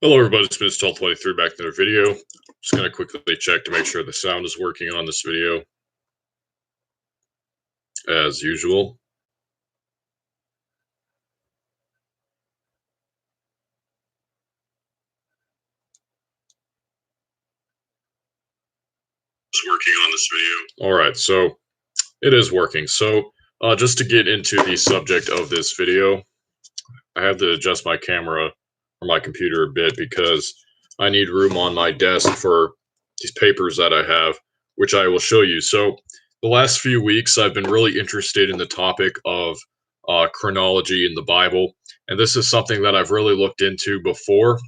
Hello everybody, it's Mr. 1223 back in another video. Just going to quickly check to make sure the sound is working on this video as usual. It's working on this video. Alright, so it is working. So just to get into the subject of this video, I have to adjust my camera or my computer a bit because I need room on my desk for these papers that I have, which I will show you. So the last few weeks, I've been really interested in the topic of chronology in the Bible, and this is something that I've really looked into before.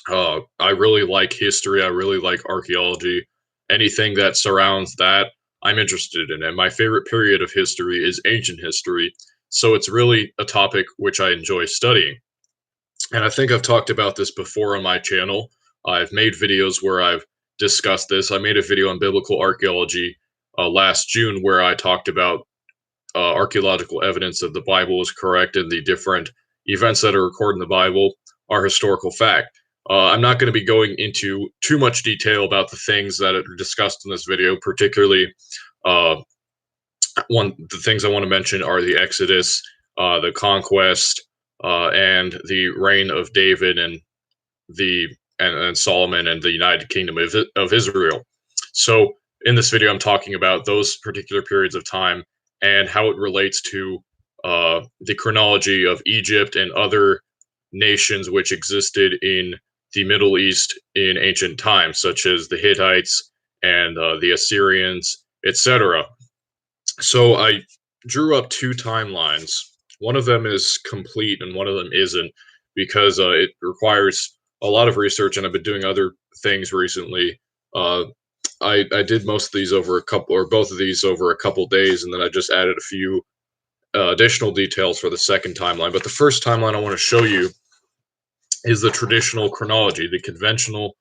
I really like history. I really like archaeology. Anything that surrounds that, I'm interested in. And my favorite period of history is ancient history. So it's really a topic which I enjoy studying. And I think I've talked about this before on my channel. I've made videos where I've discussed this. I made a video on biblical archaeology last June where I talked about archaeological evidence that the Bible is correct and the different events that are recorded in the Bible are historical fact. I'm not going to be going into too much detail about the things that are discussed in this video, particularly uh, the things I want to mention are the Exodus, the conquest, and the reign of David and Solomon and the United Kingdom of Israel. So in this video, I'm talking about those particular periods of time and how it relates to the chronology of Egypt and other nations which existed in the Middle East in ancient times, such as the Hittites and the Assyrians, etc. So I drew up two timelines. One of them is complete and one of them isn't because it requires a lot of research, and I've been doing other things recently. Uh, I did most of these over a couple, or both of these over a couple days, and then I just added a few additional details for the second timeline. But the first timeline I want to show you is the traditional chronology, the conventional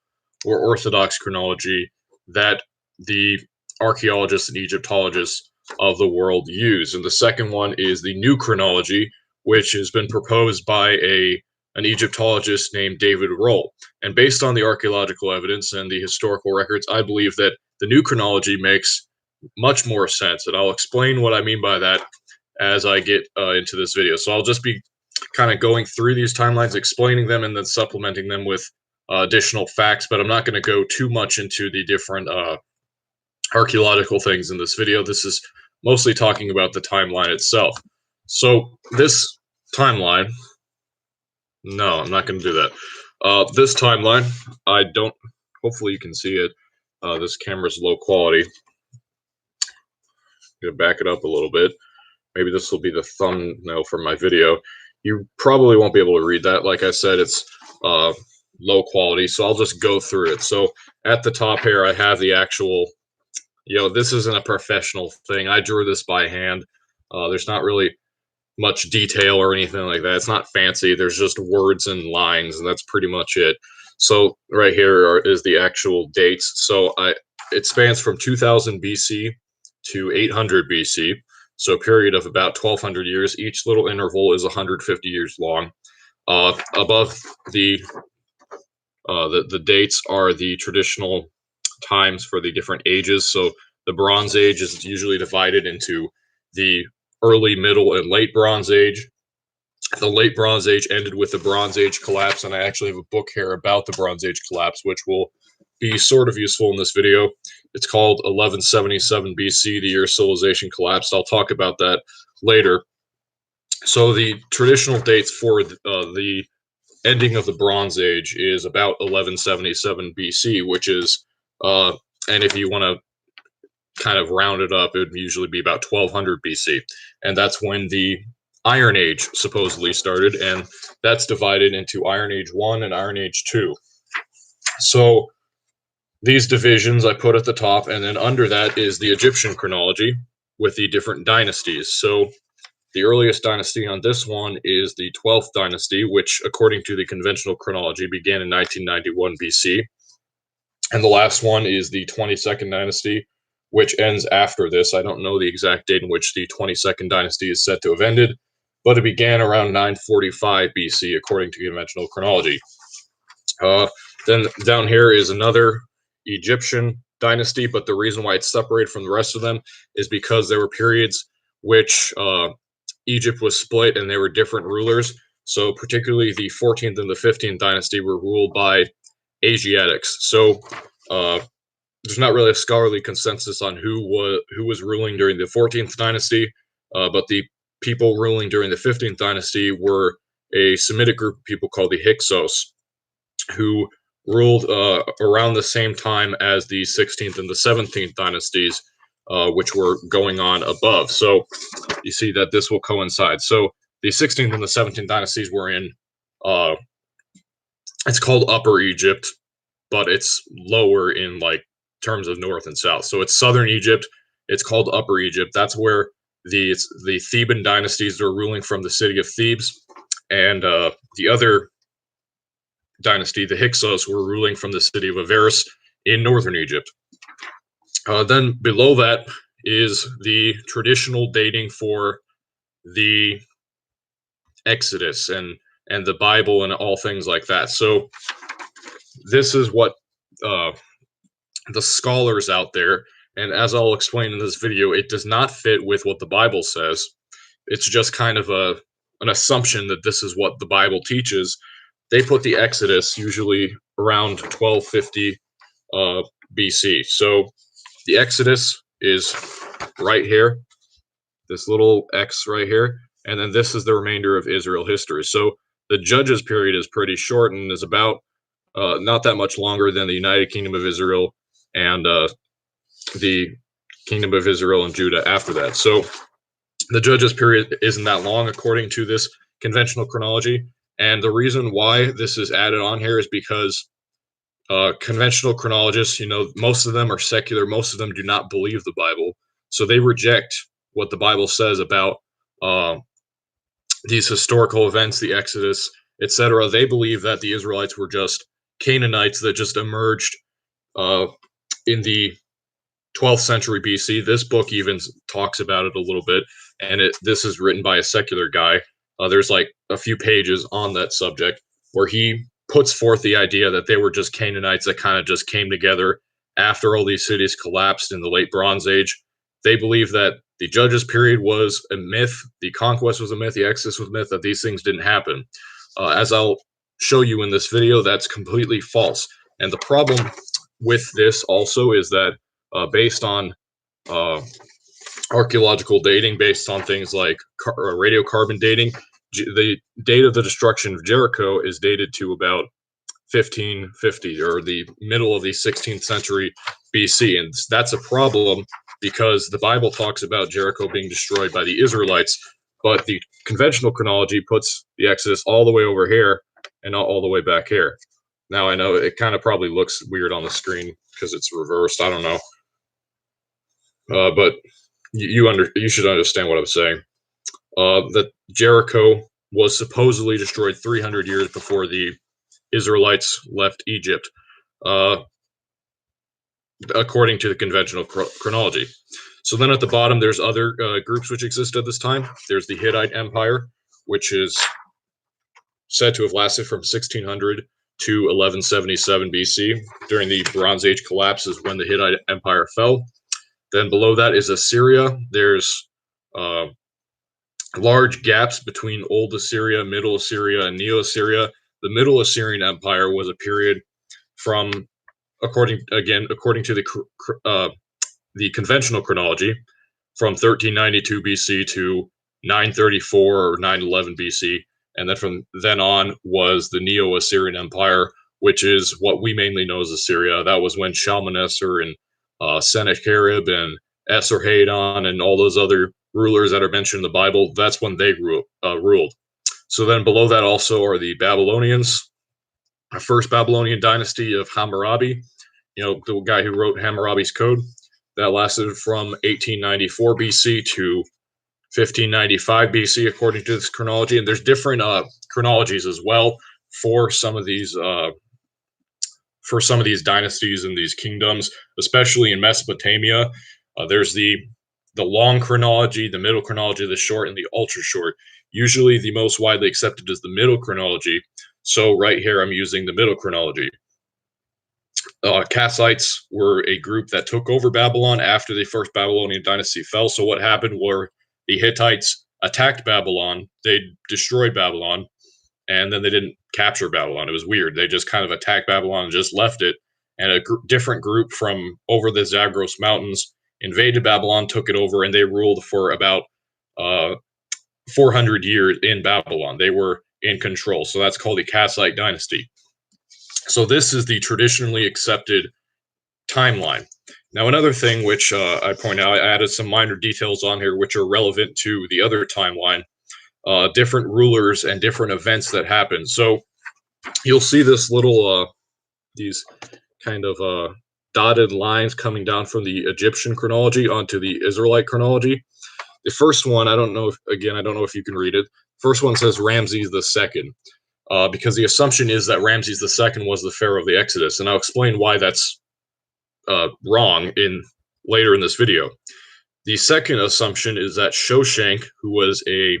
or orthodox chronology that the archaeologists and Egyptologists of the world use. And the second one is the new chronology, which has been proposed by an Egyptologist named David Roll. And based on the archaeological evidence and the historical records, I believe that the new chronology makes much more sense. And I'll explain what I mean by that as I get into this video. So I'll just be kind of going through these timelines, explaining them, and then supplementing them with additional facts. But I'm not going to go too much into the different archaeological things in this video. This is mostly talking about the timeline itself. So this timeline, no, I'm not going to do that. This timeline, I don't, hopefully you can see it. This camera's low quality. I'm going to back it up a little bit. Maybe this will be the thumbnail for my video. You probably won't be able to read that. Like I said, it's low quality, so I'll just go through it. So at the top here, I have the actual, this isn't a professional thing. I drew this by hand. There's not really much detail or anything like that. It's not fancy. There's just words and lines, and that's pretty much it. So right here is the actual dates. So it spans from 2000 BC to 800 BC. So a period of about 1,200 years. Each little interval is 150 years long. Above the dates are the traditional times for the different ages. So the Bronze Age is usually divided into the early, middle, and late Bronze Age. The late Bronze Age ended with the Bronze Age collapse, and I actually have a book here about the Bronze Age collapse, which will be sort of useful in this video. It's called 1177 BC, the year civilization collapsed. I'll talk about that later. So the traditional dates for the ending of the Bronze Age is about 1177 BC, which is, and if you want to kind of round it up, it would usually be about 1200 BC. And that's when the Iron Age supposedly started, and that's divided into Iron Age 1 and Iron Age 2. So these divisions I put at the top, and then under that is the Egyptian chronology with the different dynasties. So the earliest dynasty on this one is the 12th dynasty, which, according to the conventional chronology, began in 1991 BC. And the last one is the 22nd dynasty, which ends after this. I don't know the exact date in which the 22nd dynasty is said to have ended, but it began around 945 BC, according to conventional chronology. Uh, then down here is another Egyptian dynasty, but the reason why it's separated from the rest of them is because there were periods which Egypt was split and there were different rulers. So, particularly the 14th and the 15th dynasty were ruled by Asiatics. So, uh, there's not really a scholarly consensus on who was ruling during the 14th dynasty, but the people ruling during the 15th dynasty were a Semitic group of people called the Hyksos, who ruled around the same time as the 16th and the 17th dynasties, which were going on above. So you see that this will coincide. So the 16th and the 17th dynasties were in, uh, it's called Upper Egypt, but it's lower in like terms of north and south. So it's southern Egypt. It's called Upper Egypt. That's where the Theban dynasties are ruling from the city of Thebes, and the other dynasty, the Hyksos, were ruling from the city of Avaris in northern Egypt. Then below that is the traditional dating for the Exodus and the Bible and all things like that. So this is what uh, the scholars out there, and as I'll explain in this video, it does not fit with what the Bible says. It's just kind of an assumption that this is what the Bible teaches. They put the Exodus usually around 1250 BC. So the Exodus is right here, this little X right here, and then this is the remainder of Israel history. So the Judges period is pretty short and is about not that much longer than the United Kingdom of Israel and the Kingdom of Israel and Judah after that. So the Judges period isn't that long according to this conventional chronology. And the reason why this is added on here is because conventional chronologists, most of them are secular. Most of them do not believe the Bible. So they reject what the Bible says about uh, these historical events, the Exodus, etc. They believe that the Israelites were just Canaanites that just emerged uh, in the 12th century BC. This book even talks about it a little bit, and this is written by a secular guy. There's like a few pages on that subject where he puts forth the idea that they were just Canaanites that kind of just came together after all these cities collapsed in the late Bronze Age. They believe that the Judges period was a myth, the conquest was a myth, the Exodus was a myth, that these things didn't happen. As I'll show you in this video, that's completely false. And the problem with this also is that based on uh, archaeological dating, based on things like radiocarbon dating, the date of the destruction of Jericho is dated to about 1550 or the middle of the 16th century BC. And that's a problem because the Bible talks about Jericho being destroyed by the Israelites, but the conventional chronology puts the Exodus all the way over here and not all the way back here. Now, I know it kind of probably looks weird on the screen because it's reversed. I don't know. But you should understand what I'm saying. That Jericho was supposedly destroyed 300 years before the Israelites left Egypt, uh, according to the conventional chronology. So then at the bottom, there's other groups which exist at this time. There's the Hittite Empire, which is said to have lasted from 1600 to 1177 BC. During the Bronze Age collapse is when the Hittite Empire fell. Then below that is Assyria. There's large gaps between Old Assyria, Middle Assyria, and Neo Assyria. The Middle Assyrian Empire was a period from, according to the conventional chronology, from 1392 BC to 934 or 911 BC, and then from then on was the Neo Assyrian Empire, which is what we mainly know as Assyria. That was when Shalmaneser and Sennacherib and Esarhaddon and all those other rulers that are mentioned in the Bible. That's when they ruled. So then below that also are the Babylonians, the first Babylonian dynasty of Hammurabi. The guy who wrote Hammurabi's Code. That lasted from 1894 BC to 1595 BC, according to this chronology. And there's different chronologies as well for some of these dynasties and these kingdoms, especially in Mesopotamia. There's the long chronology, the middle chronology, the short, and the ultra short. Usually, the most widely accepted is the middle chronology. So right here, I'm using the middle chronology. Kassites were a group that took over Babylon after the first Babylonian dynasty fell. So what happened were the Hittites attacked Babylon, they destroyed Babylon, and then they didn't capture Babylon. It was weird. They just kind of attacked Babylon and just left it. And a different group from over the Zagros Mountains invaded Babylon, took it over, and they ruled for about 400 years in Babylon. They were in control. So that's called the Kassite dynasty. So this is the traditionally accepted timeline. Now, another thing which I point out, I added some minor details on here which are relevant to the other timeline, different rulers and different events that happen. So you'll see this little, these kind of dotted lines coming down from the Egyptian chronology onto the Israelite chronology. The first one, I don't know if you can read it. First one says Ramses II. Because the assumption is that Ramses II was the pharaoh of the Exodus, and I'll explain why that's wrong later in this video. The second assumption is that Shoshank, who was a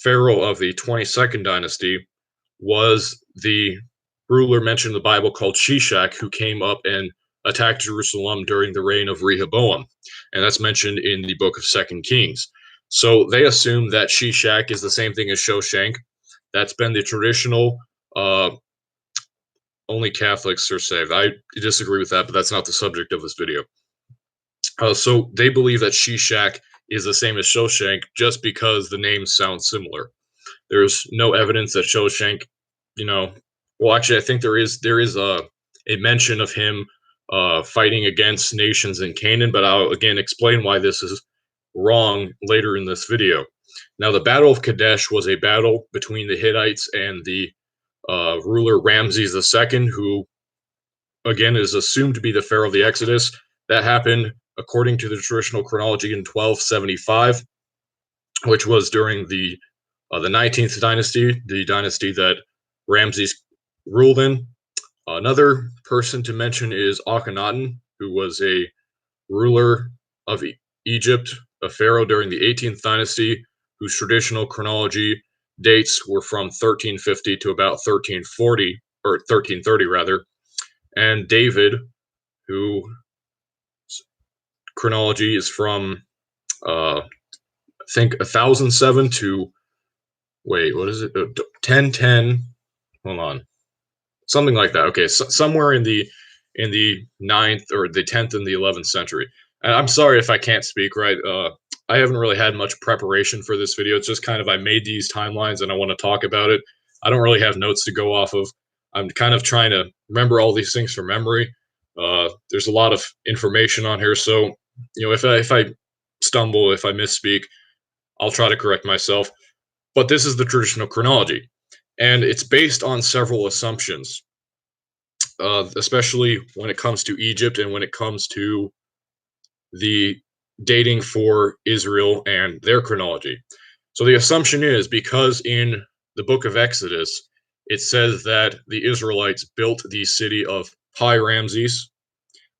pharaoh of the 22nd dynasty, was the ruler mentioned in the Bible called Shishak, who came up and attacked Jerusalem during the reign of Rehoboam, and that's mentioned in the book of 2 Kings. So they assume that Shishak is the same thing as Shoshank. That's been the traditional. Only Catholics are saved. I disagree with that, but that's not the subject of this video. So they believe that Shishak is the same as Shoshank just because the names sound similar. There's no evidence that Shoshank, well, actually, I think there is a mention of him fighting against nations in Canaan, but I'll again explain why this is wrong later in this video. Now, the Battle of Kadesh was a battle between the Hittites and the ruler Ramses II, who again is assumed to be the pharaoh of the Exodus. That happened according to the traditional chronology in 1275, which was during the 19th dynasty, the dynasty that Ramses ruled in. Another person to mention is Akhenaten, who was a ruler of Egypt, a pharaoh during the 18th dynasty, whose traditional chronology dates were from 1350 to about 1340, or 1330 rather. And David, who chronology is from I think 1007 to, wait, what is it? 1010. Hold on, something like that. Okay, so somewhere in the 9th or the 10th and the 11th century. And I'm sorry if I can't speak right. I haven't really had much preparation for this video. It's just kind of I made these timelines and I want to talk about it. I don't really have notes to go off of. I'm kind of trying to remember all these things from memory. There's a lot of information on here, so if I stumble, if I misspeak, I'll try to correct myself. But this is the traditional chronology, and it's based on several assumptions, especially when it comes to Egypt and when it comes to the dating for Israel and their chronology. So the assumption is because in the book of Exodus, it says that the Israelites built the city of Pi Ramses.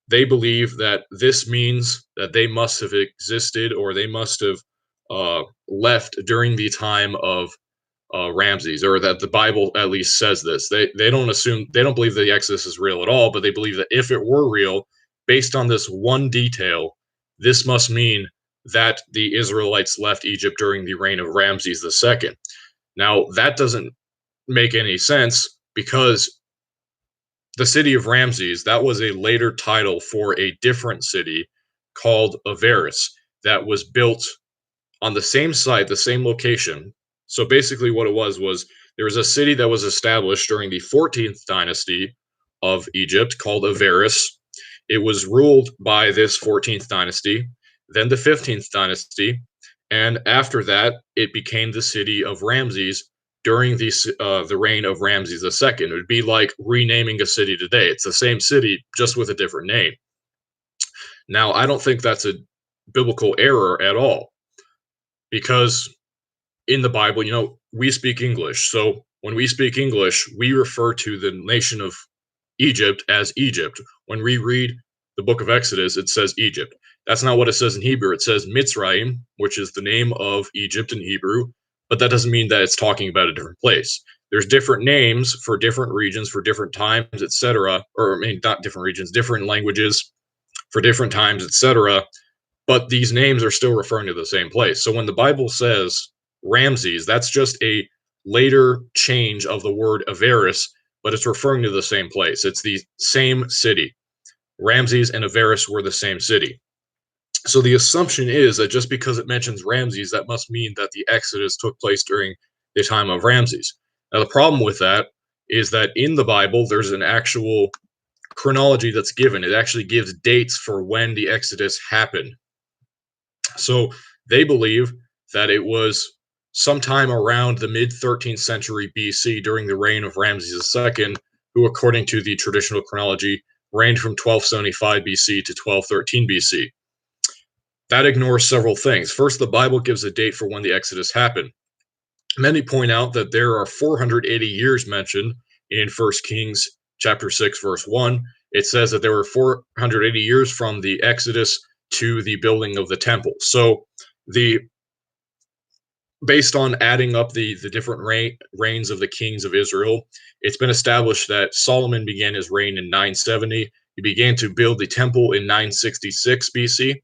They believe that this means that they must have existed or they must have left during the time of Ramses, or that the Bible at least says this. They don't believe the Exodus is real at all, but they believe that if it were real, based on this one detail, this must mean that the Israelites left Egypt during the reign of Ramses II. Now, that doesn't make any sense because the city of Ramses, that was a later title for a different city called Avaris that was built on the same site, the same location. So basically what it was there was a city that was established during the 14th dynasty of Egypt called Avaris. It was ruled by this 14th dynasty, then the 15th dynasty, and after that, it became the city of Ramses during the reign of Ramses II. It would be like renaming a city today. It's the same city, just with a different name. Now, I don't think that's a biblical error at all, because in the Bible, we speak English. So when we speak English, we refer to the nation of Egypt as Egypt. When we read the book of Exodus, it says Egypt. That's not what it says in Hebrew. It says Mitzrayim, which is the name of Egypt in Hebrew, but that doesn't mean that it's talking about a different place. there's different names for different regions, for different times, etc. Or I mean, not different regions, different languages for different times, etc. But these names are still referring to the same place. So when the Bible says Ramses, that's just a later change of the word Avaris, but it's referring to the same place. It's the same city. Ramses and Avaris were the same city. So the assumption is that just because it mentions Ramses, that must mean that the Exodus took place during the time of Ramses. Now, the problem with that is that in the Bible, there's an actual chronology that's given. It actually gives dates for when the Exodus happened. So they believe that it was sometime around the mid 13th century BC during the reign of Ramses II, who, according to the traditional chronology, reigned from 1275 BC to 1213 BC. That ignores several things. First, the Bible gives a date for when the Exodus happened. Many point out that there are 480 years mentioned in 1 Kings chapter 6, verse 1. It says that there were 480 years from the Exodus to the building of the temple. So the based on adding up the different reigns of the kings of Israel, it's been established that Solomon began his reign in 970. He began to build the temple in 966 BC.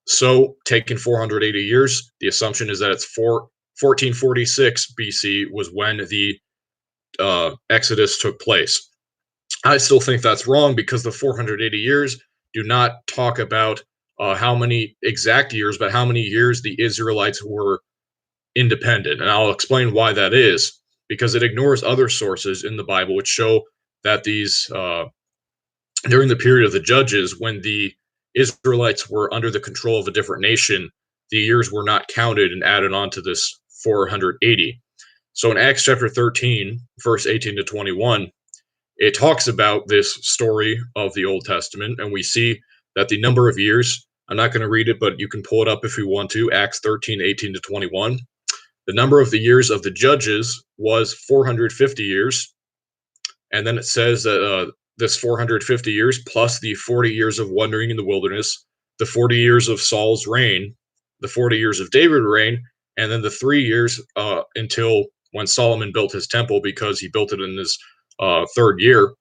So, taking 480 years, the assumption is that it's 1446 BC was when the Exodus took place. I still think that's wrong because the 480 years do not talk about how many exact years, but how many years the Israelites were independent. And I'll explain why that is, because it ignores other sources in the Bible which show that these, during the period of the Judges, when the Israelites were under the control of a different nation, the years were not counted and added on to this 480. So in Acts chapter 13, verse 18 to 21, it talks about this story of the Old Testament, and we see that the number of years, I'm not going to read it, but you can pull it up if you want to, Acts 13, 18 to 21. The number of the years of the judges was 450 years. And then it says that this 450 years plus the 40 years of wandering in the wilderness, the 40 years of Saul's reign, the 40 years of David's reign, and then the 3 years until when Solomon built his temple, because he built it in his third year.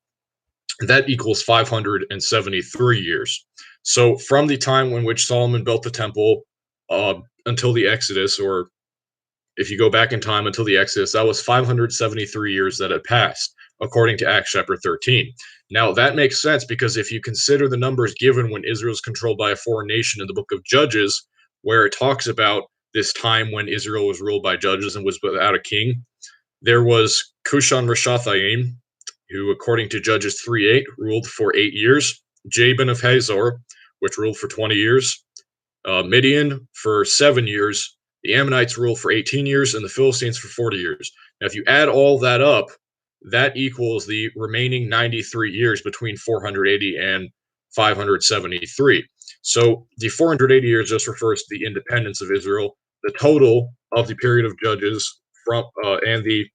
That equals 573 years. So from the time in which Solomon built the temple until the Exodus, or if you go back in time until the Exodus, that was 573 years that had passed, according to Acts chapter 13. Now, that makes sense because if you consider the numbers given when Israel is controlled by a foreign nation in the book of Judges, where it talks about this time when Israel was ruled by judges and was without a king, there was Cushan Rishathaim, who, according to Judges 3:8, ruled for 8 years, Jabin of Hazor, which ruled for 20 years, Midian for 7 years, the Ammonites ruled for 18 years, and the Philistines for 40 years. Now, if you add all that up, that equals the remaining 93 years between 480 and 573. So the 480 years just refers to the independence of Israel. The total of the period of judges from and the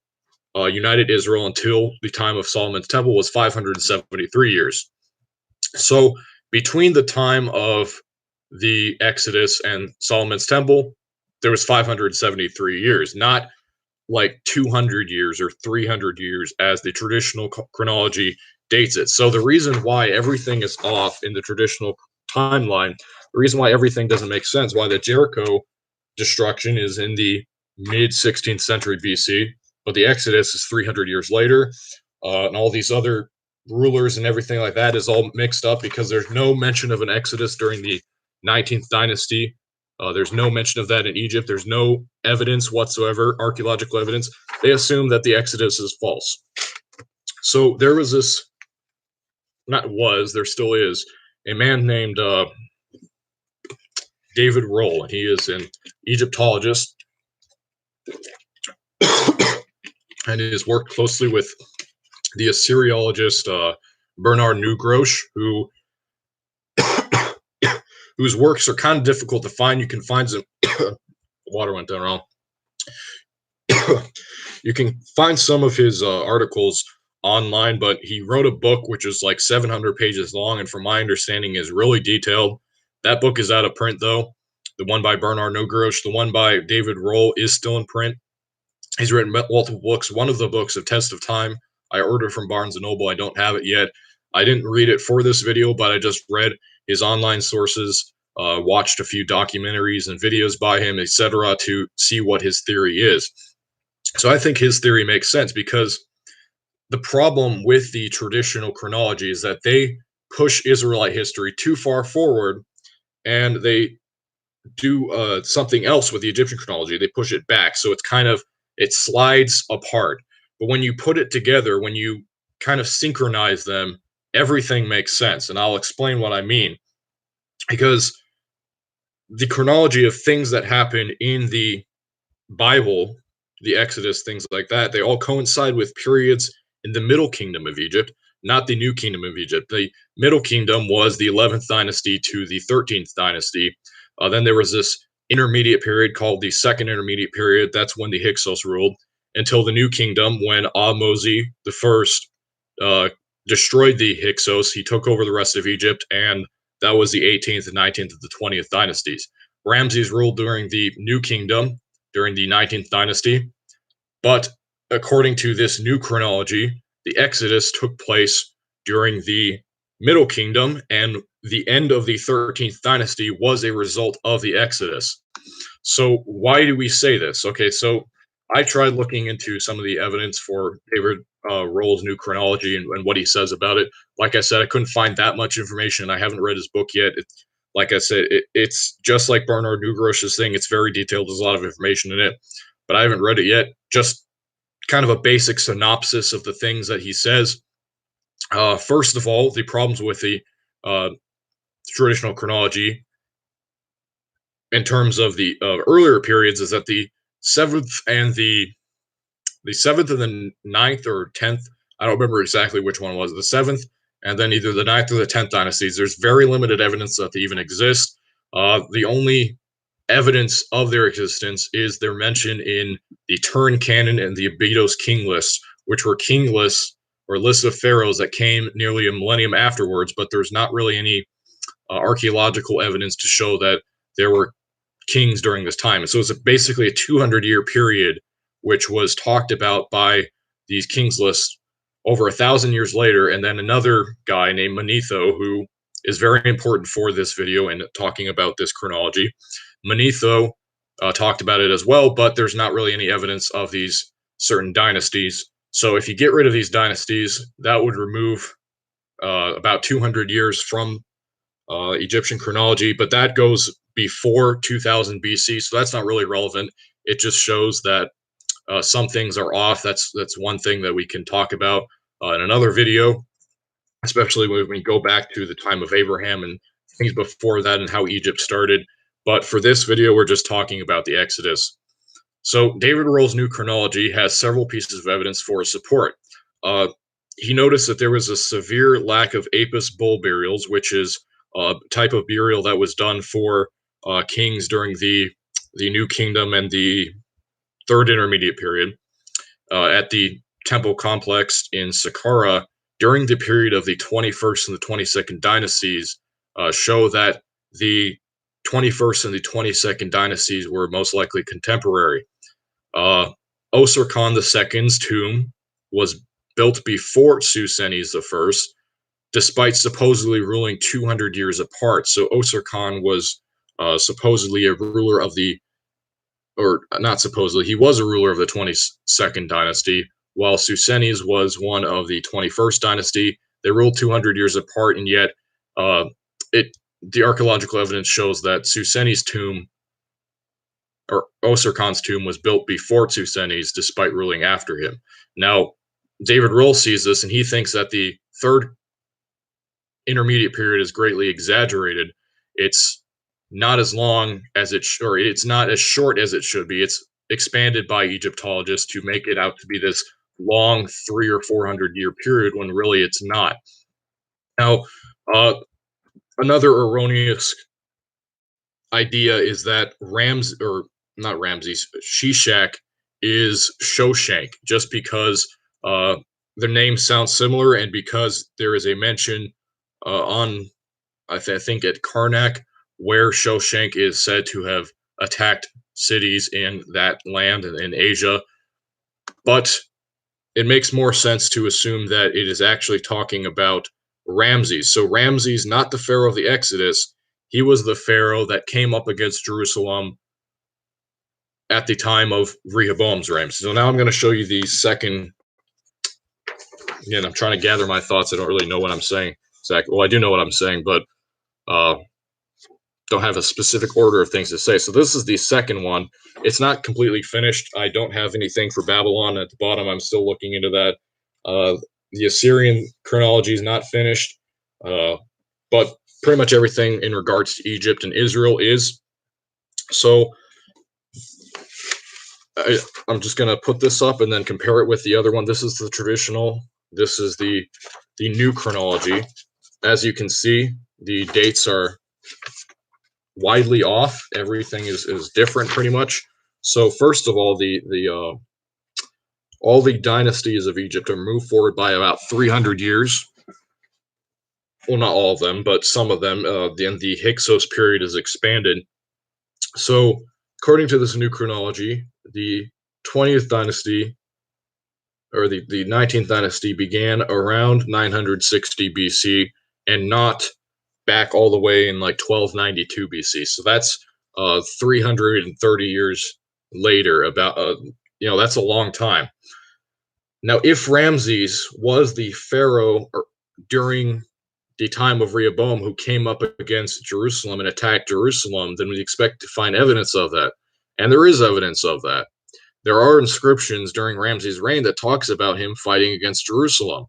united Israel until the time of Solomon's temple was 573 years. So between the time of the Exodus and Solomon's temple, there was 573 years, not like 200 years or 300 years as the traditional chronology dates it. So the reason why everything is off in the traditional timeline, the reason why everything doesn't make sense, why the Jericho destruction is in the mid 16th century BC, but the Exodus is 300 years later, and all these other rulers and everything like that is all mixed up because there's no mention of an Exodus during the 19th dynasty. There's no mention of that in Egypt. There's no evidence whatsoever, archaeological evidence. They assume that the Exodus is false. So there was this, there still is, a man named David Roll, and he is an Egyptologist, and he has worked closely with the Assyriologist Bernard Neugrosch, whose works are kind of difficult to find. You can find some water went down wrong. You can find some of his articles online, but he wrote a book which is like 700 pages long, and from my understanding is really detailed. That book is out of print, though. The one by Bernard Neugrosch, the one by David Roll is still in print. He's written multiple books. One of the books, A Test of Time, I ordered from Barnes and Noble. I don't have it yet. I didn't read it for this video, but I just read his online sources, watched a few documentaries and videos by him, etc., to see what his theory is. So I think his theory makes sense because the problem with the traditional chronology is that they push Israelite history too far forward, and they do something else with the Egyptian chronology. They push it back, so it's kind of it slides apart. But when you put it together, when you kind of synchronize them, everything makes sense. And I'll explain what I mean. Because the chronology of things that happen in the Bible, the Exodus, things like that, they all coincide with periods in the Middle Kingdom of Egypt, not the New Kingdom of Egypt. The Middle Kingdom was the 11th dynasty to the 13th dynasty. Then there was this intermediate period called the Second Intermediate Period. That's when the Hyksos ruled until the New Kingdom, when Ahmose the First uh, destroyed the Hyksos. He took over the rest of Egypt, and that was the 18th and 19th of the 20th dynasties. Ramses ruled during the New Kingdom, during the 19th dynasty. But according to this new chronology, the Exodus took place during the Middle Kingdom, and the end of the 13th dynasty was a result of the Exodus. So, why do we say this? Okay, so I tried looking into some of the evidence for David Roll's new chronology and what he says about it. Like I said, I couldn't find that much information. I haven't read his book yet. Like I said, it's just like Bernard Neugrosch's thing. It's very detailed. There's a lot of information in it, but I haven't read it yet. Just kind of a basic synopsis of the things that he says. First of all, the problems with the uh, traditional chronology in terms of the earlier periods is that seventh and the seventh and the ninth or 10th, I don't remember exactly which one was the seventh, and then either the ninth or the 10th dynasties. There's very limited evidence that they even exist. The only evidence of their existence is their mention in the Turin Canon and the Abydos king lists, which were king lists or lists of pharaohs that came nearly a millennium afterwards, but there's not really any archaeological evidence to show that there were kings during this time. And so it's basically a 200-year period, which was talked about by these kings lists over 1,000 years later. And then another guy named Manetho, who is very important for this video and talking about this chronology. Manetho talked about it as well, but there's not really any evidence of these certain dynasties. So if you get rid of these dynasties, that would remove about 200 years from Egyptian chronology, but that goes before 2000 BC, so that's not really relevant. It just shows that some things are off. That's one thing that we can talk about in another video, especially when we go back to the time of Abraham and things before that and how Egypt started. But for this video, we're just talking about the Exodus. So David Roll's new chronology has several pieces of evidence for support. Uh, he noticed that there was a severe lack of Apis bull burials, which is a type of burial that was done for kings during the New Kingdom and the Third Intermediate Period at the temple complex in Saqqara during the period of the 21st and the 22nd dynasties. Show that the 21st and the 22nd dynasties were most likely contemporary. Osir Khan II's tomb was built before Susenes I, despite supposedly ruling 200 years apart. So Osir Khan was supposedly a ruler of the, or not supposedly, he was a ruler of the 22nd dynasty, while Susenes was one of the 21st dynasty. They ruled 200 years apart, and yet uh, it the archaeological evidence shows that Susenes' tomb or Osir Khan's tomb was built before Tusenes, despite ruling after him. Now, David Roll sees this and he thinks that the third intermediate period is greatly exaggerated. It's not as long as or it's not as short as it should be. It's expanded by Egyptologists to make it out to be this long 300 or 400 year period when really it's not. Now, uh, another erroneous idea is that Rams or not Ramses, Shishak is Shoshank just because uh, their names sound similar and because there is a mention on I think at Karnak where Shoshank is said to have attacked cities in that land and in Asia. but it makes more sense to assume that it is actually talking about Ramses. So Ramses, not the Pharaoh of the Exodus, he was the Pharaoh that came up against Jerusalem at the time of Rehoboam's reign. So now I'm going to show you the second. Again, I'm trying to gather my thoughts. I don't really know what I'm saying exactly. Well, I do know what I'm saying, but uh, don't have a specific order of things to say. So this is the second one. It's not completely finished. I don't have anything for Babylon at the bottom. I'm still looking into that. The Assyrian chronology is not finished, but pretty much everything in regards to Egypt and Israel is. So I'm just going to put this up and then compare it with the other one. This is the traditional. This is the new chronology. As you can see, the dates are widely off. Everything is different pretty much. So first of all, all the dynasties of Egypt are moved forward by about 300 years. Well, not all of them, but some of them. Then the Hyksos period is expanded. So according to this new chronology, the 20th dynasty or the 19th dynasty began around 960 BC and not back all the way in like 1292 BC. So that's 330 years later. About that's a long time. Now, if Ramses was the pharaoh during the time of Rehoboam who came up against Jerusalem and attacked Jerusalem, then we expect to find evidence of that, and there is evidence of that. There are inscriptions during Ramses' reign that talks about him fighting against Jerusalem.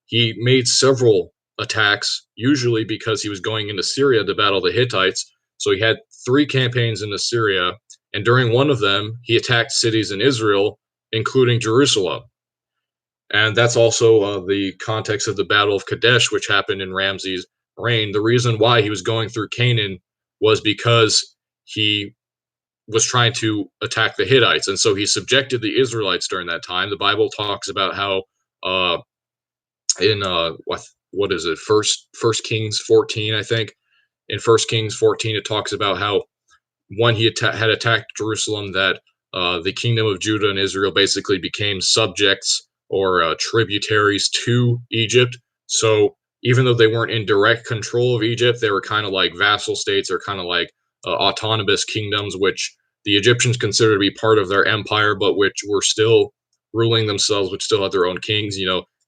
He made several attacks, usually because he was going into Syria to battle the Hittites. So he had 3 campaigns into Syria, and during one of them, he attacked cities in Israel, including Jerusalem. And that's also the context of the Battle of Kadesh, which happened in Ramses' reign. The reason why he was going through Canaan was because he was trying to attack the Hittites, and so he subjected the Israelites during that time. The Bible talks about how in what is it, First Kings 14, I think. In First Kings 14, it talks about how when he had attacked Jerusalem, that the kingdom of Judah and Israel basically became subjects or tributaries to Egypt. So even though they weren't in direct control of Egypt, they were kind of like vassal states or kind of like autonomous kingdoms, which the Egyptians considered to be part of their empire, but which were still ruling themselves, which still had their own kings.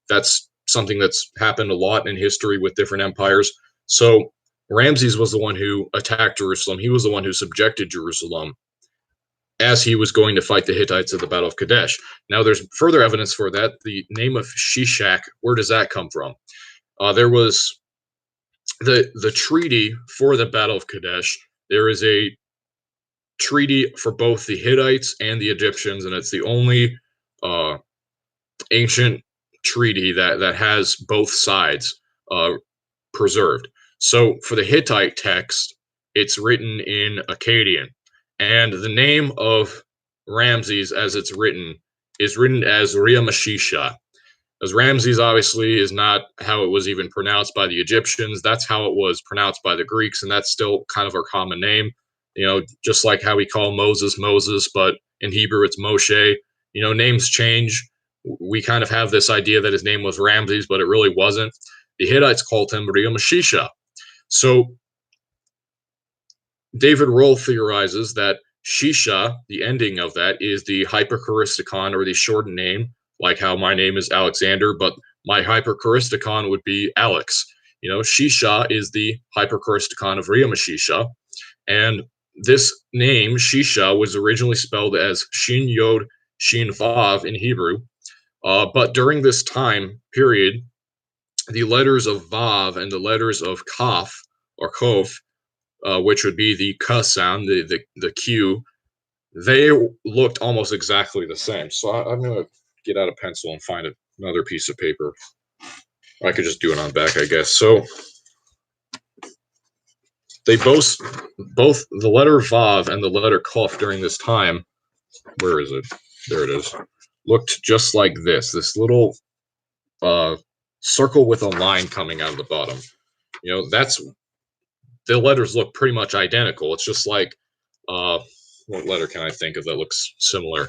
That's something that's happened a lot in history with different empires. So Ramses was the one who attacked Jerusalem. He was the one who subjected Jerusalem as he was going to fight the Hittites at the Battle of Kadesh. Now, there's further evidence for that. The name of Shishak, where does that come from? There was the treaty for the Battle of Kadesh. There is a treaty for both the Hittites and the Egyptians, and it's the only ancient treaty that has both sides preserved. So for the Hittite text, it's written in Akkadian, and the name of Ramses, as it's written, is written as Riamashisha. As Ramses obviously is not how it was even pronounced by the Egyptians. That's how it was pronounced by the Greeks, and that's still kind of our common name. Just like how we call Moses Moses, but in Hebrew it's Moshe. Names change. We kind of have this idea that his name was Ramses, but it really wasn't. The Hittites called him Riamashisha. So David Roll theorizes that Shisha, the ending of that, is the hyperchoristicon, or the shortened name, like how my name is Alexander, but my hyperchoristicon would be Alex. Shisha is the hyperchoristicon of Riamashisha, and this name, Shisha, was originally spelled as Shin Yod Shin Vav in Hebrew, but during this time period, the letters of Vav and the letters of Kaf, or Kof, which would be the K sound, the Q, they looked almost exactly the same. So I'm going to get out a pencil and find another piece of paper. I could just do it on back, I guess. So they both the letter Vav and the letter Kof during this time, where is it? There it is. Looked just like this little circle with a line coming out of the bottom. That's the letters look pretty much identical. It's just like, what letter can I think of that looks similar?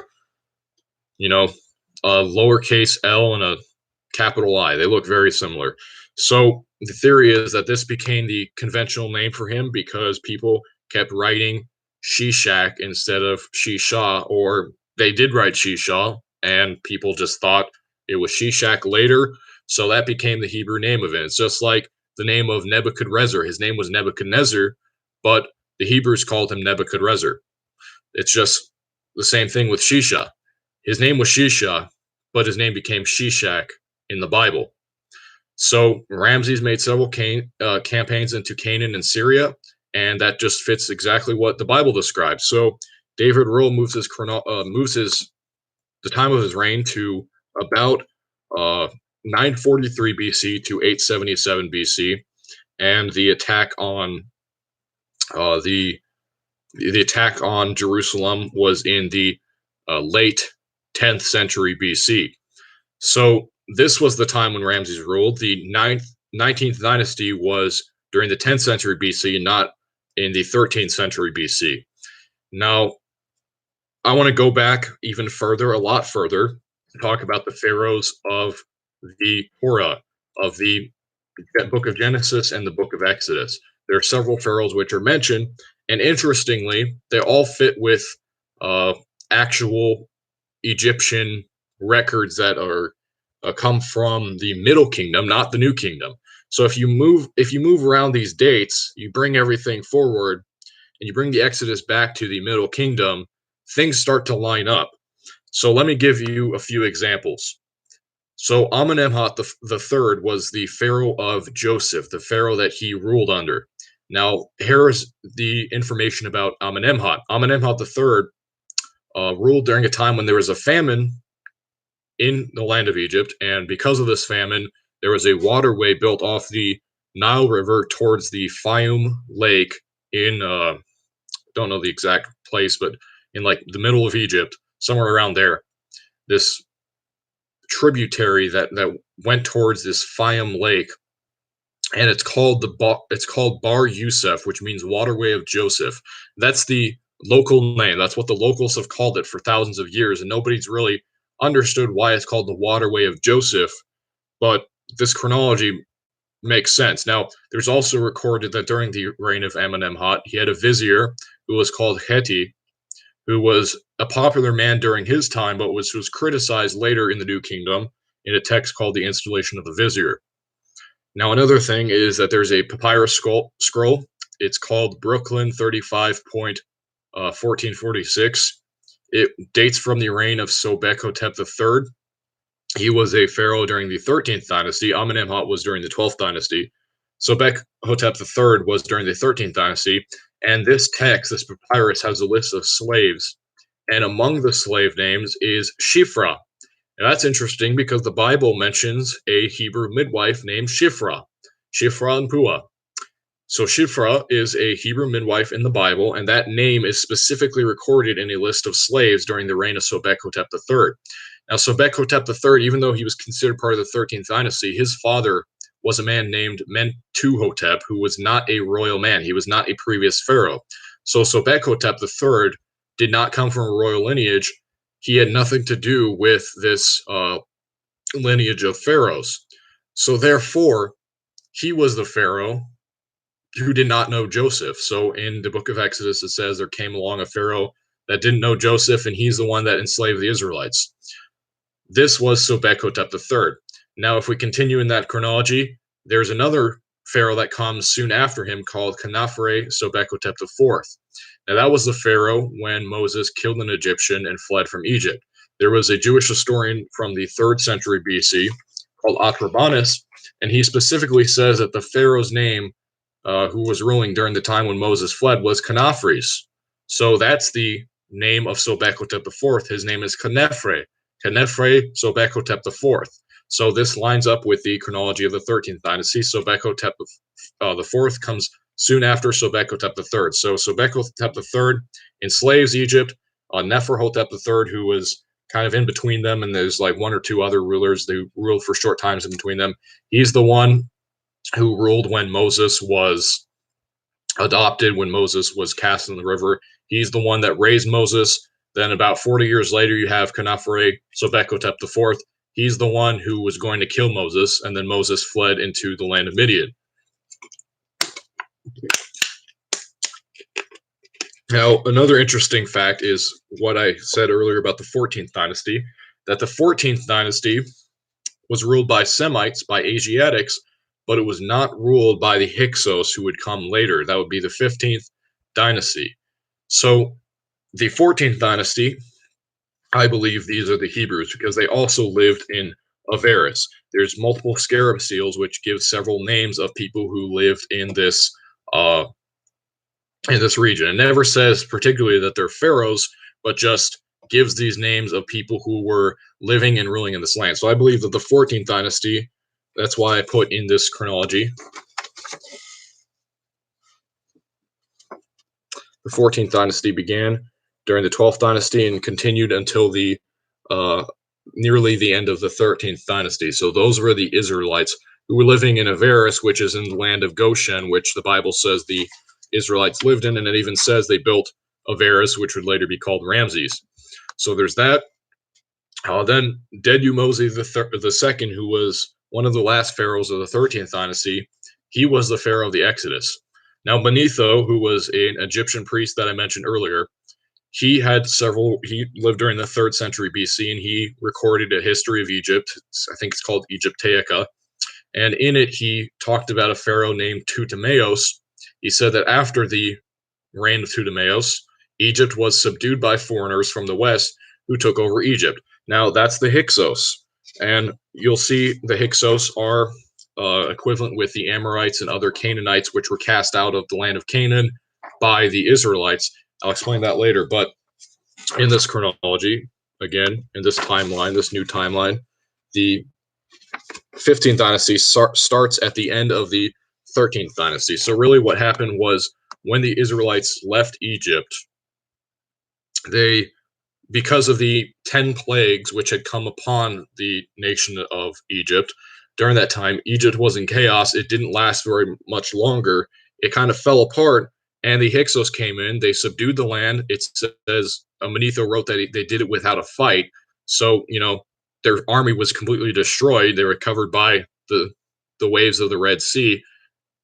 a lowercase l and a capital I. They look very similar. So the theory is that this became the conventional name for him because people kept writing Shishak instead of Shisha, or they did write Shisha, and people just thought it was Shishak later. So that became the Hebrew name of it. It's just like the name of Nebuchadnezzar. His name was Nebuchadnezzar, but the Hebrews called him Nebuchadnezzar. It's just the same thing with Shisha. His name was Shisha, but his name became Shishak in the Bible. So Ramses made several campaigns into Canaan and Syria, and that just fits exactly what the Bible describes. So David Rule moves his the time of his reign to about 943 BC to 877 BC, and uh, the the attack on Jerusalem was in the late 10th century BC. So this was the time when Ramses ruled. The 19th dynasty was during the 10th century BC, not in the 13th century BC. Now, I want to go back even further, a lot further, and talk about the pharaohs of the Torah, of the book of Genesis and the book of Exodus. There are several pharaohs which are mentioned, and interestingly, they all fit with uh, actual Egyptian records that are come from the Middle Kingdom, not the New Kingdom. So if you move around these dates, you bring everything forward, and you bring the Exodus back to the Middle Kingdom, things start to line up. So let me give you a few examples. So Amenemhat the third was the pharaoh of Joseph, the pharaoh that he ruled under. Now, here's the information about Amenemhat. Amenemhat the third ruled during a time when there was a famine in the land of Egypt, and because of this famine, there was a waterway built off the Nile River towards the Fayum Lake in don't know the exact place, but in like the middle of Egypt, somewhere around there. This tributary that went towards this Fayum Lake, and it's called Bar Yusuf, which means waterway of Joseph. That's the local name. That's what the locals have called it for thousands of years, and nobody's really understood why it's called the waterway of Joseph. But this chronology makes sense. Now, there's also recorded that during the reign of Amenemhat, he had a vizier who was called Heti, who was a popular man during his time, but was criticized later in the New Kingdom in a text called the Installation of the Vizier. Now, another thing is that there's a papyrus scroll. It's called Brooklyn 35.1446. It dates from the reign of Sobek-hotep III. He was a pharaoh during the 13th dynasty. Amenemhat was during the 12th dynasty. Sobek-hotep III was during the 13th dynasty. And this text, this papyrus, has a list of slaves. And among the slave names is Shifra. And that's interesting because the Bible mentions a Hebrew midwife named Shifra, Shifra and Pua. So Shifra is a Hebrew midwife in the Bible, and that name is specifically recorded in a list of slaves during the reign of Sobek-hotep III. Now, Sobek-hotep III, even though he was considered part of the 13th dynasty, his father was a man named Mentuhotep, who was not a royal man. He was not a previous pharaoh. So Sobek-hotep III did not come from a royal lineage. He had nothing to do with this lineage of pharaohs. So therefore, he was the pharaoh who did not know Joseph. So in the book of Exodus, it says there came along a pharaoh that didn't know Joseph, and he's the one that enslaved the Israelites. This was Sobek-hotep III. Now, if we continue in that chronology, there's another pharaoh that comes soon after him called Khnafre Sobek-hotep IV. Now, that was the pharaoh when Moses killed an Egyptian and fled from Egypt. There was a Jewish historian from the 3rd century BC called Atrabanus, and he specifically says that the pharaoh's name, who was ruling during the time when Moses fled, was Khnafres. So that's the name of Sobek-hotep IV. His name is Khnefre. Khnefre Sobek-hotep IV. So this lines up with the chronology of the 13th dynasty. Sobek-hotep IV comes soon after Sobek-hotep III. So Sobek-hotep III enslaves Egypt. Neferhotep III, who was kind of in between them, and there's like one or two other rulers who ruled for short times in between them. He's the one who ruled when Moses was adopted, when Moses was cast in the river. He's the one that raised Moses. Then about 40 years later, you have Khnafre Sobekotep IV. He's the one who was going to kill Moses, and then Moses fled into the land of Midian. Now, another interesting fact is what I said earlier about the 14th dynasty, that the 14th dynasty was ruled by Semites, by Asiatics, but it was not ruled by the Hyksos who would come later. That would be the 15th dynasty. So the 14th dynasty, I believe these are the Hebrews because they also lived in Avaris. There's multiple scarab seals, which give several names of people who lived uh, in this region. It never says particularly that they're pharaohs, but just gives these names of people who were living and ruling in this land. So I believe that the 14th dynasty, that's why I put in this chronology. The 14th dynasty began during the 12th dynasty and continued until the nearly the end of the 13th dynasty. So those were the Israelites who were living in Avaris, which is in the land of Goshen, which the Bible says the Israelites lived in, and it even says they built Avaris, which would later be called Ramses. So there's that. Then Dedumosi the second, who was one of the last pharaohs of the 13th dynasty, he was the pharaoh of the Exodus. Now Manetho, who was an Egyptian priest that I mentioned earlier, he lived during the 3rd century BC, and he recorded a history of Egypt. I think it's called Egyptaica. And in it, he talked about a pharaoh named Ptolemaeus. He said that after the reign of Ptolemaeus, Egypt was subdued by foreigners from the west who took over Egypt. Now, that's the Hyksos. And you'll see the Hyksos are equivalent with the Amorites and other Canaanites, which were cast out of the land of Canaan by the Israelites. I'll explain that later. But in this chronology, again, in this timeline, this new timeline, the 15th dynasty starts at the end of the 13th dynasty. So really what happened was when the Israelites left Egypt, because of the 10 plagues which had come upon the nation of Egypt, during that time, Egypt was in chaos. It didn't last very much longer. It kind of fell apart, and the Hyksos came in. They subdued the land. It says Manetho wrote that they did it without a fight. So, their army was completely destroyed. They were covered by the waves of the Red Sea.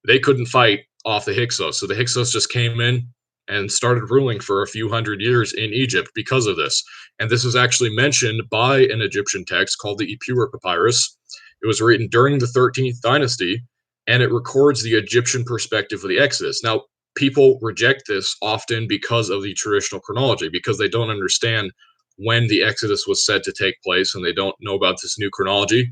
They couldn't fight off the Hyksos. So the Hyksos just came in and started ruling for a few hundred years in Egypt because of this. And this is actually mentioned by an Egyptian text called the Epura Papyrus. It was written during the 13th dynasty, and it records the Egyptian perspective of the Exodus. Now, people reject this often because of the traditional chronology, because they don't understand when the Exodus was said to take place, and they don't know about this new chronology.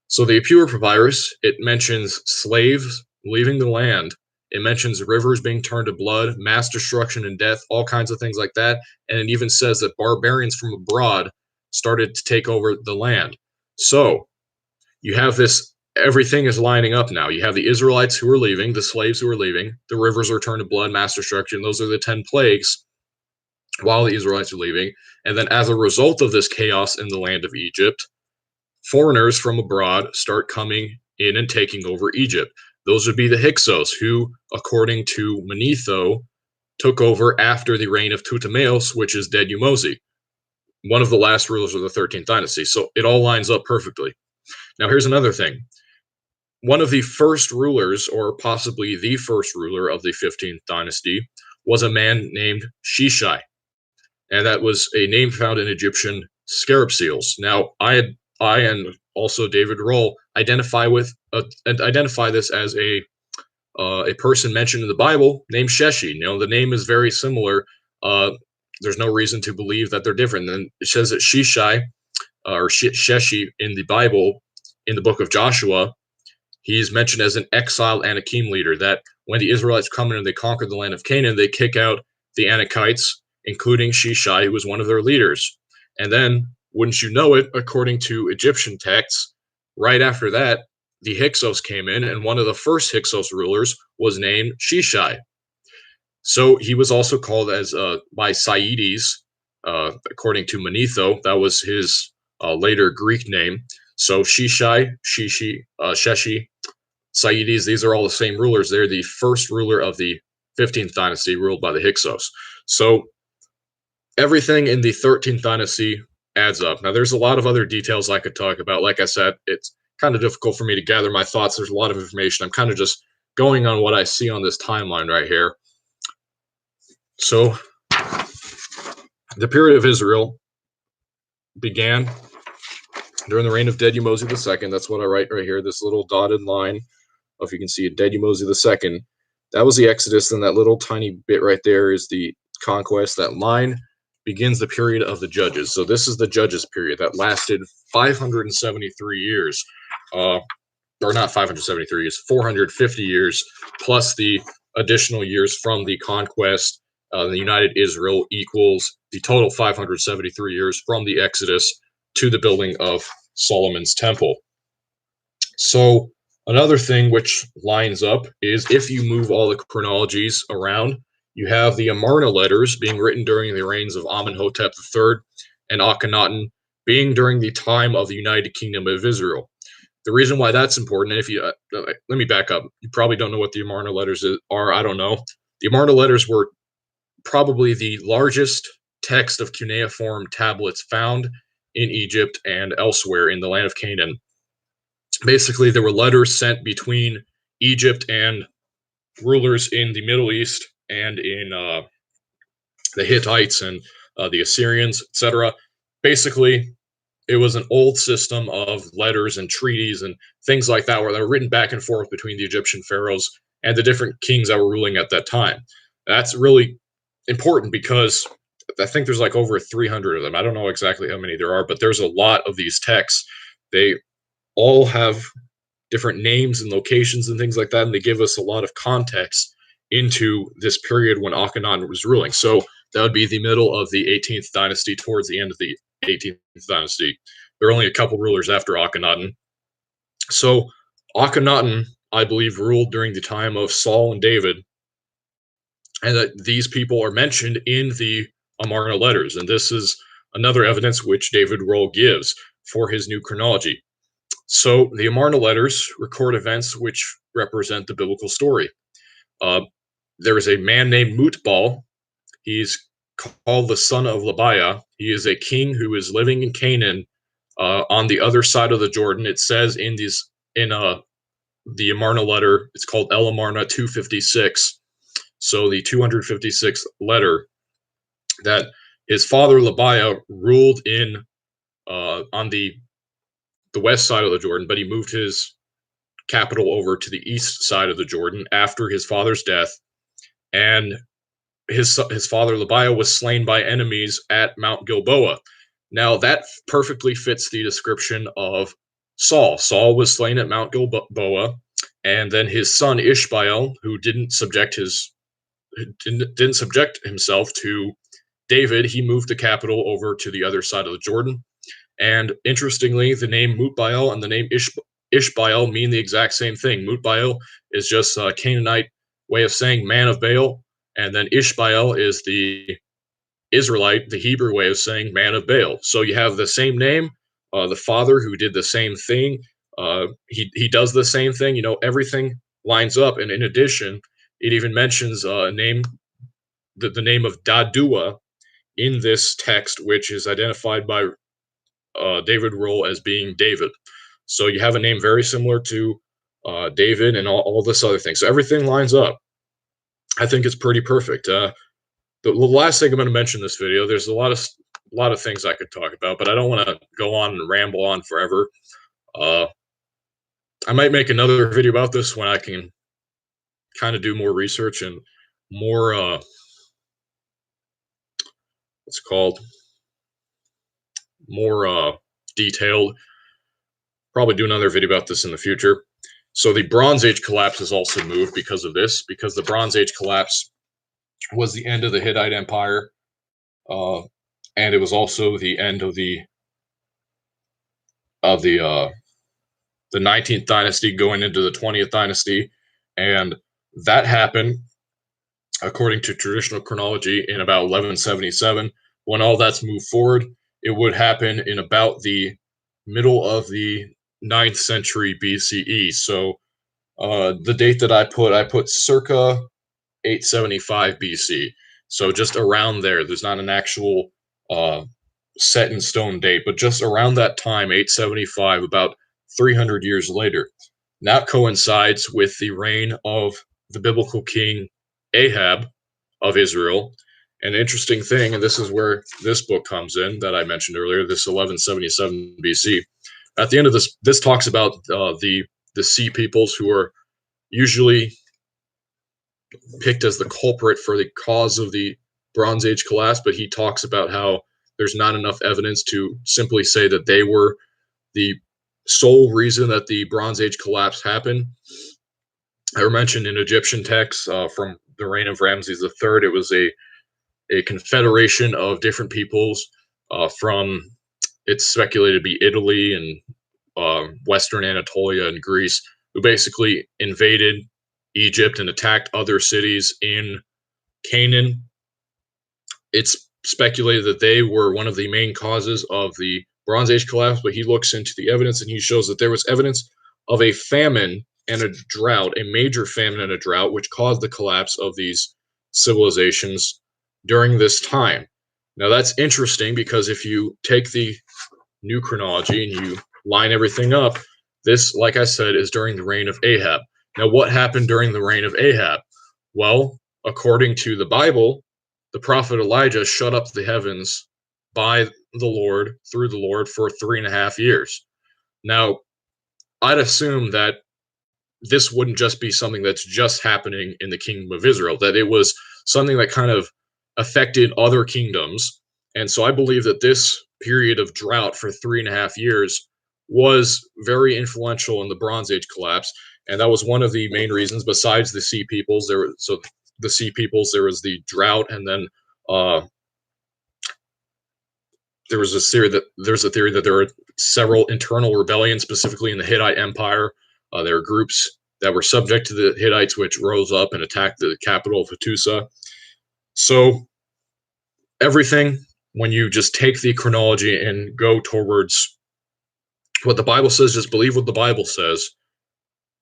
So the Epura Papyrus, it mentions slaves leaving the land. It mentions rivers being turned to blood, mass destruction and death, all kinds of things like that. And it even says that barbarians from abroad started to take over the land. So you have this, everything is lining up now. You have the Israelites who are leaving, the slaves who are leaving, the rivers are turned to blood, mass destruction. Those are the 10 plagues while the Israelites are leaving. And then as a result of this chaos in the land of Egypt, foreigners from abroad start coming in and taking over Egypt. Those would be the Hyksos, who, according to Manetho, took over after the reign of Ptolemaeus, which is Dedumosi, one of the last rulers of the 13th dynasty. So it all lines up perfectly. Now, here's another thing. One of the first rulers, or possibly the first ruler of the 15th dynasty, was a man named Shishai. And that was a name found in Egyptian scarab seals. Now, I and also David Roll identify this as a person mentioned in the Bible named Sheshi. The name is very similar. There's no reason to believe that they're different. And it says that Shishai or Sheshi in the Bible, in the book of Joshua, he's mentioned as an exiled Anakim leader. That when the Israelites come in and they conquer the land of Canaan, they kick out the Anakites, including Shishai, who was one of their leaders. And then, wouldn't you know it, according to Egyptian texts, right after that, the Hyksos came in, and one of the first Hyksos rulers was named Shishai. So he was also called as by Saites, according to Manetho. That was his later Greek name. So Shishai, Sheshi, Saites, these are all the same rulers. They're the first ruler of the 15th dynasty, ruled by the Hyksos. So everything in the 13th dynasty adds up. Now, there's a lot of other details I could talk about. Like I said, it's kind of difficult for me to gather my thoughts. There's a lot of information. I'm kind of just going on what I see on this timeline right here. So, the period of Israel began during the reign of Dedumozi II. That's what I write right here, this little dotted line. If you can see it, Dedumozi II. That was the Exodus, and that little tiny bit right there is the conquest. That line begins the period of the Judges. So this is the Judges period that lasted 573 years. Or not 573 years, 450 years, plus the additional years from the conquest. The United Israel equals the total 573 years from the Exodus to the building of Solomon's Temple. So another thing which lines up is if you move all the chronologies around, you have the Amarna letters being written during the reigns of Amenhotep III and Akhenaten being during the time of the United Kingdom of Israel. The reason why that's important, and if you let me back up, you probably don't know what the Amarna letters are. I don't know. The Amarna letters were probably the largest text of cuneiform tablets found in Egypt and elsewhere in the land of Canaan. Basically, there were letters sent between Egypt and rulers in the Middle East and in the Hittites and the Assyrians, etc. Basically, it was an old system of letters and treaties and things like that where they were written back and forth between the Egyptian pharaohs and the different kings that were ruling at that time. That's really important because I think there's like over 300 of them. I don't know exactly how many there are, but there's a lot of these texts. They all have different names and locations and things like that, and they give us a lot of context into this period when Akhenaten was ruling. So that would be the middle of the 18th dynasty, towards the end of the 18th dynasty. There are only a couple rulers after Akhenaten. So Akhenaten, I believe, ruled during the time of Saul and David, and that these people are mentioned in the Amarna letters. And this is another evidence which David Rohl gives for his new chronology. So the Amarna letters record events which represent the biblical story. There is a man named Mutbal. He's called the son of Labiah. He is a king who is living in Canaan on the other side of the Jordan. It says in the Amarna letter, it's called El Amarna 256. So the 256th letter, that his father Labiah ruled in on the west side of the Jordan, but he moved his capital over to the east side of the Jordan after his father's death, and his father Labiah was slain by enemies at Mount Gilboa. Now that perfectly fits the description of Saul. Saul was slain at Mount Gilboa, and then his son Ishbaal, who didn't subject himself to David, he moved the capital over to the other side of the Jordan. And interestingly, the name Mutbaal and the name Ishbaal mean the exact same thing. Mutbaal is just a Canaanite way of saying man of Baal, and then Ishbaal is the Israelite, the Hebrew way of saying man of Baal. So you have the same name, the father who did the same thing. He does the same thing. You know, everything lines up. And in addition, it even mentions a name, the name of Dadua in this text, which is identified by David Rohl as being David. So you have a name very similar to David and all this other thing. So everything lines up. I think it's pretty perfect. The last thing I'm going to mention in this video, there's a lot of things I could talk about, but I don't want to go on and ramble on forever. I might make another video about this when I can kind of do more research and more what's it called, more detailed. Probably do another video about this in the future. So the Bronze Age collapse has also moved because of this, because the Bronze Age collapse was the end of the Hittite Empire, and it was also the end of the 19th dynasty going into the 20th dynasty, and that happened according to traditional chronology in about 1177. When all that's moved forward, it would happen in about the middle of the 9th century BCE. So the date that I put circa 875 BC. So just around there, there's not an actual uh, set in stone date, but just around that time, 875, about 300 years later. And that coincides with the reign of the biblical king Ahab of Israel. An interesting thing, and this is where this book comes in that I mentioned earlier, this 1177 BC. At the end of this talks about the sea peoples who are usually picked as the culprit for the cause of the Bronze Age collapse, but he talks about how there's not enough evidence to simply say that they were the sole reason that the Bronze Age collapse happened. I mentioned in Egyptian texts from the reign of Ramses III, it was a confederation of different peoples from, it's speculated to be Italy and Western Anatolia and Greece, who basically invaded Egypt and attacked other cities in Canaan. It's speculated that they were one of the main causes of the Bronze Age collapse, but he looks into the evidence and he shows that there was evidence of a famine and a drought, a major famine and a drought, which caused the collapse of these civilizations during this time. Now, that's interesting because if you take the new chronology and you line everything up, this, like I said, is during the reign of Ahab. Now, what happened during the reign of Ahab? Well, according to the Bible, the prophet Elijah shut up the heavens by the Lord, through the Lord, for 3.5 years. Now, I'd assume that this wouldn't just be something that's just happening in the kingdom of Israel, that it was something that kind of affected other kingdoms. And so I believe that this period of drought for 3.5 years was very influential in the Bronze Age collapse. And that was one of the main reasons, besides the sea peoples. The sea peoples, there was the drought, and then uh, there's a theory that there were several internal rebellions, specifically in the Hittite Empire. There were groups that were subject to the Hittites, which rose up and attacked the capital of Hattusa. So everything, when you just take the chronology and go towards what the Bible says, just believe what the Bible says,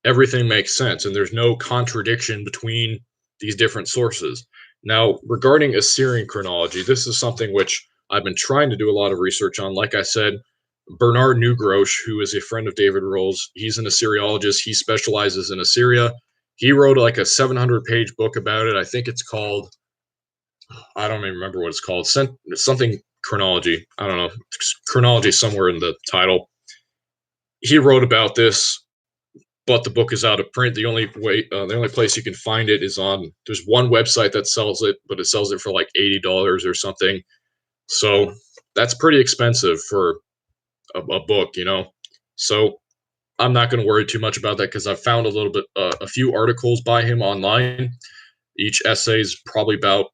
everything makes sense, and there's no contradiction between these different sources. Now, regarding Assyrian chronology, this is something which I've been trying to do a lot of research on. Like I said, Bernard Neugrosch, who is a friend of David Roll's, he's an Assyriologist. He specializes in Assyria. He wrote like a 700-page book about it. I think it's called, I don't even remember what it's called, something chronology. I don't know, chronology somewhere in the title. He wrote about this, but the book is out of print. The only place you can find it is on. There's one website that sells it, but it sells it for like $80 or something. So that's pretty expensive for a book, you know. So I'm not going to worry too much about that because I've found a few articles by him online. Each essay is probably about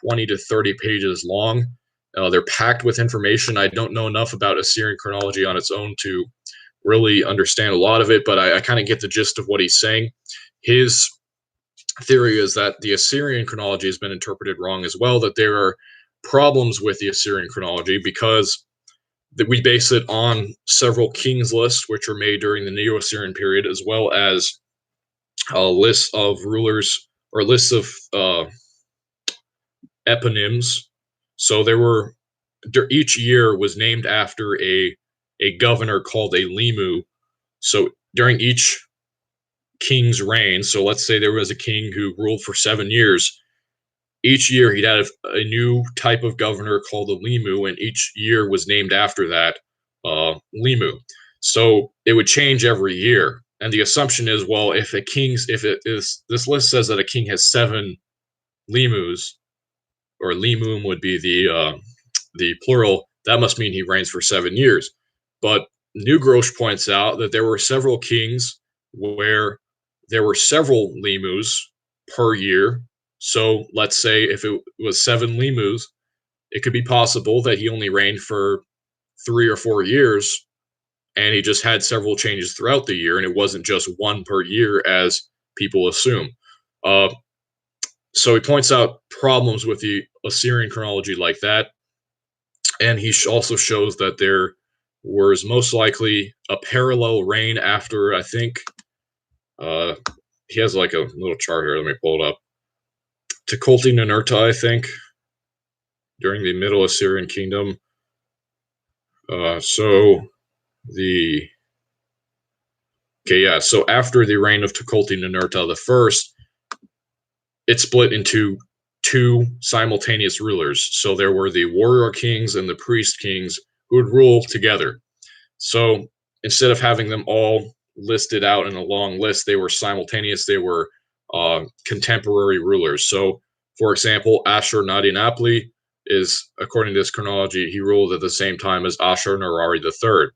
20 to 30 pages long. They're packed with information. I don't know enough about Assyrian chronology on its own to really understand a lot of it, but I kind of get the gist of what he's saying. His theory is that the Assyrian chronology has been interpreted wrong as well, that there are problems with the Assyrian chronology because that we base it on several kings lists, which were made during the Neo-Assyrian period, as well as lists of rulers or lists of eponyms. So there were each year was named after a governor called a limu. So during each king's reign, so let's say there was a king who ruled for 7 years. Each year he'd have a new type of governor called a limu, and each year was named after that limu. So it would change every year. And the assumption is, well, if it is, this list says that a king has 7 limus, or limum would be the plural, that must mean he reigns for 7 years. But New Grosh points out that there were several kings where there were several limus per year. So let's say if it was 7 limus, it could be possible that he only reigned for 3 or 4 years, and he just had several changes throughout the year, and it wasn't just one per year as people assume. Uh, so he points out problems with the Assyrian chronology like that, and he also shows that there was most likely a parallel reign after, I think, uh, he has like a little chart here. Let me pull it up. Tukulti Ninurta, I think. during the Middle Assyrian Kingdom. So after the reign of Tukulti-Ninurta I, it split into two simultaneous rulers. So there were the warrior kings and the priest kings who would rule together. So instead of having them all listed out in a long list, they were simultaneous. They were contemporary rulers. So, for example, Ashur-nadin-apli is, according to this chronology, he ruled at the same time as Ashur-nirari III.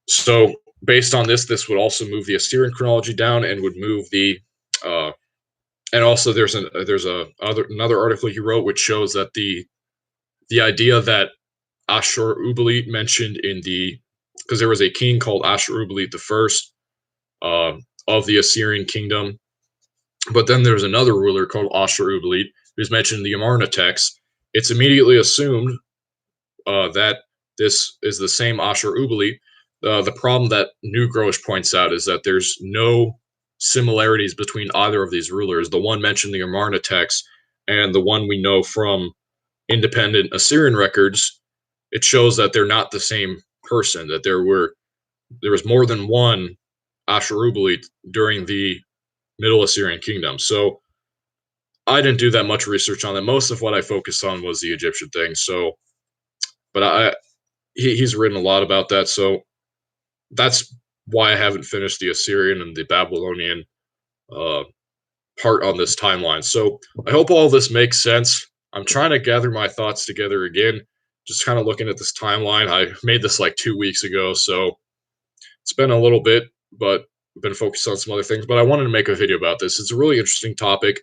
So, based on this, this would also move the Assyrian chronology down and would move the and also there's another article he wrote which shows that the idea that Ashur-uballit mentioned because there was a king called Ashur-uballit I of the Assyrian kingdom, but then there's another ruler called Ashur-uballit who's mentioned in the Amarna text. It's immediately assumed that this is the same Ashur-uballit. The problem that New Grosh points out is that there's no similarities between either of these rulers. The one mentioned in the Amarna text and the one we know from independent Assyrian records, it shows that they're not the same person, that there was more than one Ashur-uballit during the Middle Assyrian Kingdom. So I didn't do that much research on that. Most of what I focused on was the Egyptian thing. So, but he's written a lot about that. So that's why I haven't finished the Assyrian and the Babylonian part on this timeline. So I hope all this makes sense. I'm trying to gather my thoughts together again, just kind of looking at this timeline. I made this like 2 weeks ago, so it's been a little bit, but I've been focused on some other things. But I wanted to make a video about this. It's a really interesting topic,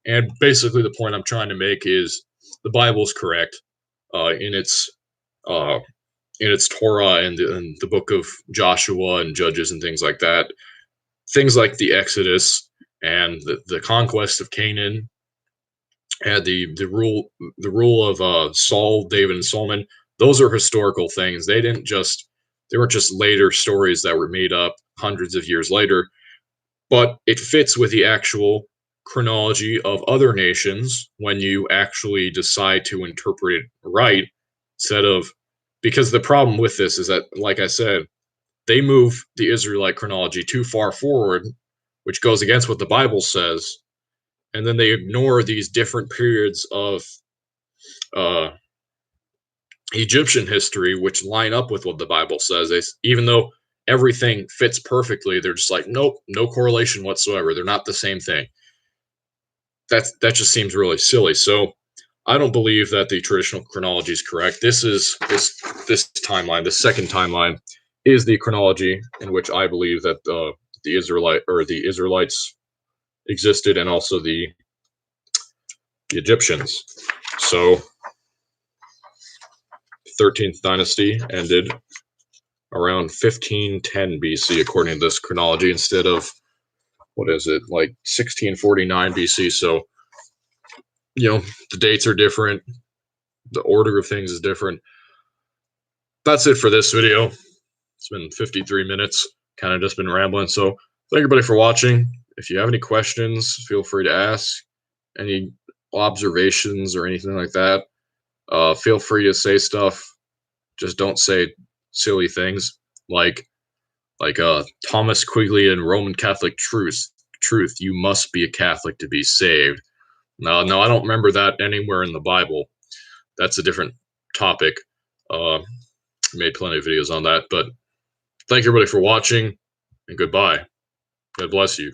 and basically the point I'm trying to make is the Bible is correct in its Torah and the book of Joshua and Judges and things like that. Things like the Exodus and the conquest of Canaan and the rule of Saul, David, and Solomon. Those are historical things. They weren't just later stories that were made up hundreds of years later, but it fits with the actual chronology of other nations when you actually decide to interpret it right, because the problem with this is that, like I said, they move the Israelite chronology too far forward, which goes against what the Bible says, and then they ignore these different periods of uh, Egyptian history, which line up with what the Bible says. Even though everything fits perfectly, they're just like, nope, no correlation whatsoever. They're not the same thing. That just seems really silly. So I don't believe that the traditional chronology is correct. This timeline, the second timeline, is the chronology in which I believe that the Israelites existed, and also the Egyptians. So 13th dynasty ended around 1510 BC, according to this chronology, instead of, like 1649 BC. So, the dates are different. The order of things is different. That's it for this video. It's been 53 minutes, kind of just been rambling. So thank everybody for watching. If you have any questions, feel free to ask. Any observations or anything like that, feel free to say stuff. Just don't say silly things like Thomas Quigley and Roman Catholic truth. You must be a Catholic to be saved. No, I don't remember that anywhere in the Bible. That's a different topic. Made plenty of videos on that, but thank you everybody for watching, and goodbye. God bless you.